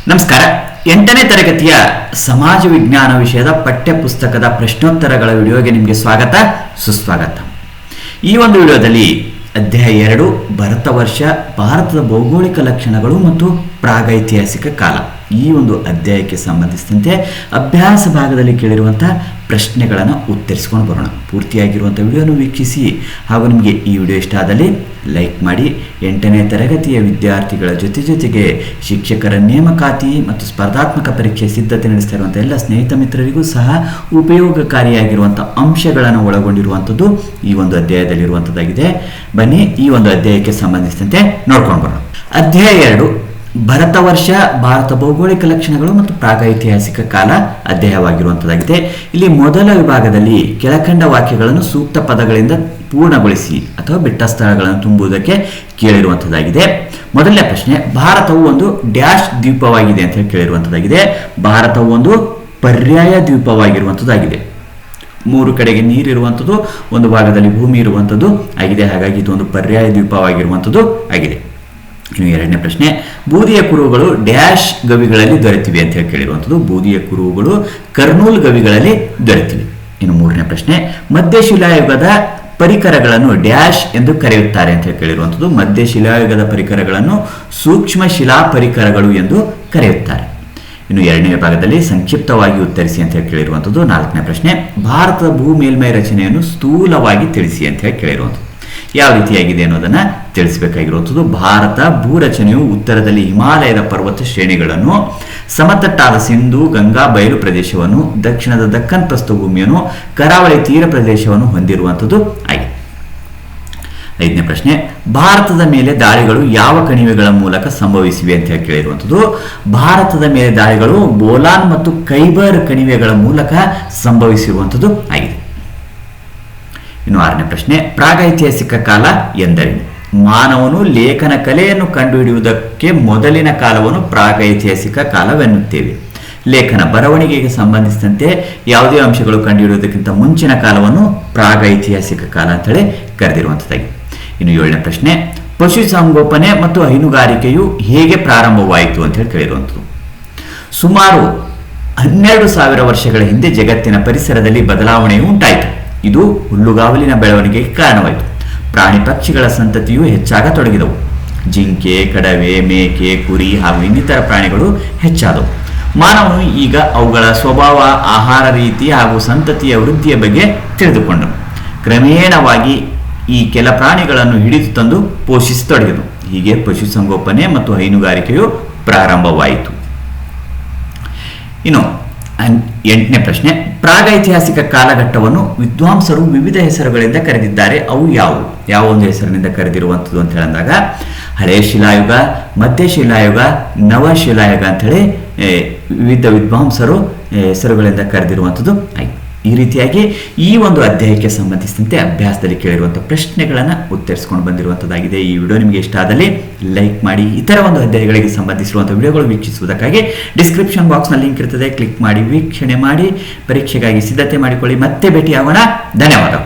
ನಮಸ್ಕಾರ. 8ನೇ ತರಗತಿಯ ಸಮಾಜ ವಿಜ್ಞಾನ ವಿಷಯದ ಪಠ್ಯ ಪುಸ್ತಕದ ಪ್ರಶ್ನೋತ್ತರಗಳ ವಿಡಿಯೋಗೆ ನಿಮಗೆ ಸ್ವಾಗತ ಸುಸ್ವಾಗತ. ಈ ಒಂದು ವಿಡಿಯೋದಲ್ಲಿ ಅಧ್ಯಾಯ 2 ಭರತ ವರ್ಷ, ಭಾರತದ ಭೌಗೋಳಿಕ ಲಕ್ಷಣಗಳು ಮತ್ತು ಪ್ರಾಗೈತಿಹಾಸಿಕ ಕಾಲ, ಈ ಒಂದು ಅಧ್ಯಾಯಕ್ಕೆ ಸಂಬಂಧಿಸಿದಂತೆ ಅಭ್ಯಾಸ ಭಾಗದಲ್ಲಿ ಕೇಳಿರುವಂತಹ ಪ್ರಶ್ನೆಗಳನ್ನು ಉತ್ತರಿಸಿಕೊಂಡು ಬರೋಣ. ಪೂರ್ತಿಯಾಗಿರುವಂಥ ವಿಡಿಯೋನು ವೀಕ್ಷಿಸಿ ಹಾಗೂ ನಿಮಗೆ ಈ ವಿಡಿಯೋ ಇಷ್ಟ ಆದಲ್ಲಿ ಲೈಕ್ ಮಾಡಿ. 8ನೇ ತರಗತಿಯ ವಿದ್ಯಾರ್ಥಿಗಳ ಜೊತೆಗೆ ಶಿಕ್ಷಕರ ನೇಮಕಾತಿ ಮತ್ತು ಸ್ಪರ್ಧಾತ್ಮಕ ಪರೀಕ್ಷೆ ಸಿದ್ಧತೆ ನಡೆಸ್ತಾ ಇರುವಂಥ ಎಲ್ಲ ಸ್ನೇಹಿತ ಮಿತ್ರರಿಗೂ ಸಹ ಉಪಯೋಗಕಾರಿಯಾಗಿರುವಂಥ ಅಂಶಗಳನ್ನು ಒಳಗೊಂಡಿರುವಂಥದ್ದು ಈ ಒಂದು ಅಧ್ಯಾಯದಲ್ಲಿರುವಂಥದ್ದಾಗಿದೆ. ಬನ್ನಿ ಈ ಒಂದು ಅಧ್ಯಾಯಕ್ಕೆ ಸಂಬಂಧಿಸಿದಂತೆ ನೋಡ್ಕೊಂಡು ಬರೋಣ. ಅಧ್ಯಾಯ 2 ಭರತ ವರ್ಷ, ಭಾರತ ಭೌಗೋಳಿಕ ಲಕ್ಷಣಗಳು ಮತ್ತು ಪ್ರಾಗೈತಿಹಾಸಿಕ ಕಾಲ ಅಧ್ಯಾಯವಾಗಿರುವಂಥದ್ದಾಗಿದೆ. ಇಲ್ಲಿ ಮೊದಲ ವಿಭಾಗದಲ್ಲಿ ಕೆಳಕಂಡ ವಾಕ್ಯಗಳನ್ನು ಸೂಕ್ತ ಪದಗಳಿಂದ ಪೂರ್ಣಗೊಳಿಸಿ ಅಥವಾ ಬಿಟ್ಟ ಸ್ಥಳಗಳನ್ನು ತುಂಬುವುದಕ್ಕೆ ಕೇಳಿರುವಂಥದ್ದಾಗಿದೆ. ಮೊದಲನೇ ಪ್ರಶ್ನೆ, ಭಾರತವು ಒಂದು ಡ್ಯಾಶ್ ದ್ವೀಪವಾಗಿದೆ ಅಂತ ಹೇಳಿ ಕೇಳಿರುವಂಥದ್ದಾಗಿದೆ. ಭಾರತವು ಒಂದು ಪರ್ಯಾಯ ದ್ವೀಪವಾಗಿರುವಂಥದ್ದಾಗಿದೆ. 3 ಕಡೆಗೆ ನೀರಿರುವಂಥದ್ದು, ಒಂದು ಭಾಗದಲ್ಲಿ ಭೂಮಿ ಇರುವಂಥದ್ದು ಆಗಿದೆ. ಹಾಗಾಗಿ ಇದು ಒಂದು ಪರ್ಯಾಯ ದ್ವೀಪವಾಗಿರುವಂಥದ್ದು ಆಗಿದೆ. ಇನ್ನು ಎರಡನೇ ಪ್ರಶ್ನೆ, ಬೂದಿಯ ಕುರುಹುಗಳು ಡ್ಯಾಶ್ ಗವಿಗಳಲ್ಲಿ ದೊರೆತಿವೆ ಅಂತ ಹೇಳಿ ಕೇಳಿರುವಂಥದ್ದು. ಬೂದಿಯ ಕುರುಹುಗಳು ಕರ್ನೂಲ್ ಗವಿಗಳಲ್ಲಿ ದೊರೆತಿವೆ. ಇನ್ನು ಮೂರನೇ ಪ್ರಶ್ನೆ, ಮಧ್ಯಶಿಲಾಯುಗದ ಪರಿಕರಗಳನ್ನು ಡ್ಯಾಶ್ ಎಂದು ಕರೆಯುತ್ತಾರೆ ಅಂತ ಹೇಳಿ ಕೇಳಿರುವಂಥದ್ದು. ಮಧ್ಯಶಿಲಾಯುಗದ ಪರಿಕರಗಳನ್ನು ಸೂಕ್ಷ್ಮ ಶಿಲಾ ಪರಿಕರಗಳು ಎಂದು ಕರೆಯುತ್ತಾರೆ. ಇನ್ನು ಎರಡನೇ ವಿಭಾಗದಲ್ಲಿ ಸಂಕ್ಷಿಪ್ತವಾಗಿ ಉತ್ತರಿಸಿ ಅಂತ ಹೇಳಿ ಕೇಳಿರುವಂಥದ್ದು. ನಾಲ್ಕನೇ ಪ್ರಶ್ನೆ, ಭಾರತದ ಭೂ ಮೇಲ್ಮೈ ರಚನೆಯನ್ನು ಸ್ಥೂಲವಾಗಿ ತಿಳಿಸಿ ಅಂತ ಹೇಳಿ ಕೇಳಿರುವಂಥದ್ದು. ಯಾವ ರೀತಿಯಾಗಿದೆ ಅನ್ನೋದನ್ನ ತಿಳಿಸಬೇಕಾಗಿರುವಂಥದ್ದು. ಭಾರತ ಭೂ ರಚನೆಯು ಉತ್ತರದಲ್ಲಿ ಹಿಮಾಲಯದ ಪರ್ವತ ಶ್ರೇಣಿಗಳನ್ನು, ಸಮತಟ್ಟಾದ ಸಿಂಧು ಗಂಗಾ ಬಯಲು ಪ್ರದೇಶವನ್ನು, ದಕ್ಷಿಣದ ದಕ್ಕನ್ ಪ್ರಸ್ಥಭೂಮಿಯನ್ನು, ಕರಾವಳಿ ತೀರ ಪ್ರದೇಶವನ್ನು ಹೊಂದಿರುವಂಥದ್ದು ಆಗಿದೆ. 5ನೇ ಪ್ರಶ್ನೆ, ಭಾರತದ ಮೇಲೆ ದಾಳಿಗಳು ಯಾವ ಕಣಿವೆಗಳ ಮೂಲಕ ಸಂಭವಿಸಿವೆ ಅಂತ ಹೇಳಿ ಕೇಳಿರುವಂಥದ್ದು. ಭಾರತದ ಮೇಲೆ ದಾಳಿಗಳು ಬೋಲಾನ್ ಮತ್ತು ಖೈಬರ್ ಕಣಿವೆಗಳ ಮೂಲಕ ಸಂಭವಿಸಿರುವಂಥದ್ದು ಆಗಿದೆ. ಇನ್ನು 6ನೇ ಪ್ರಶ್ನೆ, ಪ್ರಾಗೈತಿಹಾಸಿಕ ಕಾಲ ಎಂದರೇನು? ಮಾನವನು ಲೇಖನ ಕಲೆಯನ್ನು ಕಂಡುಹಿಡಿಯುವುದಕ್ಕೆ ಮೊದಲಿನ ಕಾಲವನ್ನು ಪ್ರಾಗೈತಿಹಾಸಿಕ ಕಾಲವೆನ್ನುತ್ತೇವೆ. ಲೇಖನ ಬರವಣಿಗೆಗೆ ಸಂಬಂಧಿಸಿದಂತೆ ಯಾವುದೇ ಅಂಶಗಳು ಕಂಡುಹಿಡಿಯುವುದಕ್ಕಿಂತ ಮುಂಚಿನ ಕಾಲವನ್ನು ಪ್ರಾಗೈತಿಹಾಸಿಕ ಕಾಲ ಅಂತೇಳಿ ಕರೆದಿರುವಂಥದ್ದಾಗಿದೆ. ಇನ್ನು 7ನೇ ಪ್ರಶ್ನೆ, ಪಶುಸಂಗೋಪನೆ ಮತ್ತು ಹೈನುಗಾರಿಕೆಯು ಹೇಗೆ ಪ್ರಾರಂಭವಾಯಿತು ಅಂತ ಹೇಳಿ ಕೇಳಿರುವಂಥದ್ದು. ಸುಮಾರು 12,000 ವರ್ಷಗಳ ಹಿಂದೆ ಜಗತ್ತಿನ ಪರಿಸರದಲ್ಲಿ ಬದಲಾವಣೆಯು ಉಂಟಾಯಿತು. ಇದು ಹುಲ್ಲುಗಾವಲಿನ ಬೆಳವಣಿಗೆಗೆ ಕಾರಣವಾಯಿತು. ಪ್ರಾಣಿ ಪಕ್ಷಿಗಳ ಸಂತತಿಯು ಹೆಚ್ಚಾಗತೊಡಗಿದವು. ಜಿಂಕೆ, ಕಡವೆ, ಮೇಕೆ, ಕುರಿ ಹಾಗೂ ಇನ್ನಿತರ ಪ್ರಾಣಿಗಳು ಹೆಚ್ಚಾದವು. ಮಾನವನು ಈಗ ಅವುಗಳ ಸ್ವಭಾವ, ಆಹಾರ ರೀತಿ ಹಾಗೂ ಸಂತತಿಯ ವೃದ್ಧಿಯ ಬಗ್ಗೆ ತಿಳಿದುಕೊಂಡನು. ಕ್ರಮೇಣವಾಗಿ ಈ ಕೆಲ ಪ್ರಾಣಿಗಳನ್ನು ಹಿಡಿದು ತಂದು ಪೋಷಿಸತೊಡಗಿದನು. ಹೀಗೆ ಪಶುಸಂಗೋಪನೆ ಮತ್ತು ಹೈನುಗಾರಿಕೆಯು ಪ್ರಾರಂಭವಾಯಿತು. ಇನ್ನು 8ನೇ ಪ್ರಶ್ನೆ, ಪ್ರಾಗೈತಿಹಾಸಿಕ ಕಾಲಘಟ್ಟವನ್ನು ವಿದ್ವಾಂಸರು ವಿವಿಧ ಹೆಸರುಗಳಿಂದ ಕರೆದಿದ್ದಾರೆ. ಅವು ಯಾವುವು? ಯಾವ ಒಂದು ಹೆಸರಿನಿಂದ ಕರೆದಿರುವಂಥದ್ದು ಅಂತ ಹೇಳಿದಾಗ ಹಳೆ ಶಿಲಾಯುಗ, ಮಧ್ಯಶಿಲಾಯುಗ, ನವಶಿಲಾಯುಗ ಅಂತೇಳಿ ವಿವಿಧ ವಿದ್ವಾಂಸರು ಹೆಸರುಗಳಿಂದ ಕರೆದಿರುವಂಥದ್ದು ಆಯಿತು. ಈ ರೀತಿಯಾಗಿ ಈ ಒಂದು ಅಧ್ಯಾಯಕ್ಕೆ ಸಂಬಂಧಿಸಿದಂತೆ ಅಭ್ಯಾಸದಲ್ಲಿ ಕೇಳಿರುವಂಥ ಪ್ರಶ್ನೆಗಳನ್ನು ಉತ್ತರಿಸಿಕೊಂಡು ಬಂದಿರುವಂಥದ್ದಾಗಿದೆ. ಈ ವಿಡಿಯೋ ನಿಮಗೆ ಇಷ್ಟ ಆದಲ್ಲಿ ಲೈಕ್ ಮಾಡಿ. ಇತರ ಒಂದು ಅಧ್ಯಾಯಗಳಿಗೆ ಸಂಬಂಧಿಸಿರುವಂಥ ವಿಡಿಯೋಗಳು ವೀಕ್ಷಿಸುವುದಕ್ಕಾಗಿ ಡಿಸ್ಕ್ರಿಪ್ಷನ್ ಬಾಕ್ಸ್ನಲ್ಲಿ ಲಿಂಕ್ ಇರ್ತದೆ, ಕ್ಲಿಕ್ ಮಾಡಿ ವೀಕ್ಷಣೆ ಮಾಡಿ ಪರೀಕ್ಷೆಗಾಗಿ ಸಿದ್ಧತೆ ಮಾಡಿಕೊಳ್ಳಿ. ಮತ್ತೆ ಭೇಟಿಯಾಗೋಣ. ಧನ್ಯವಾದಗಳು.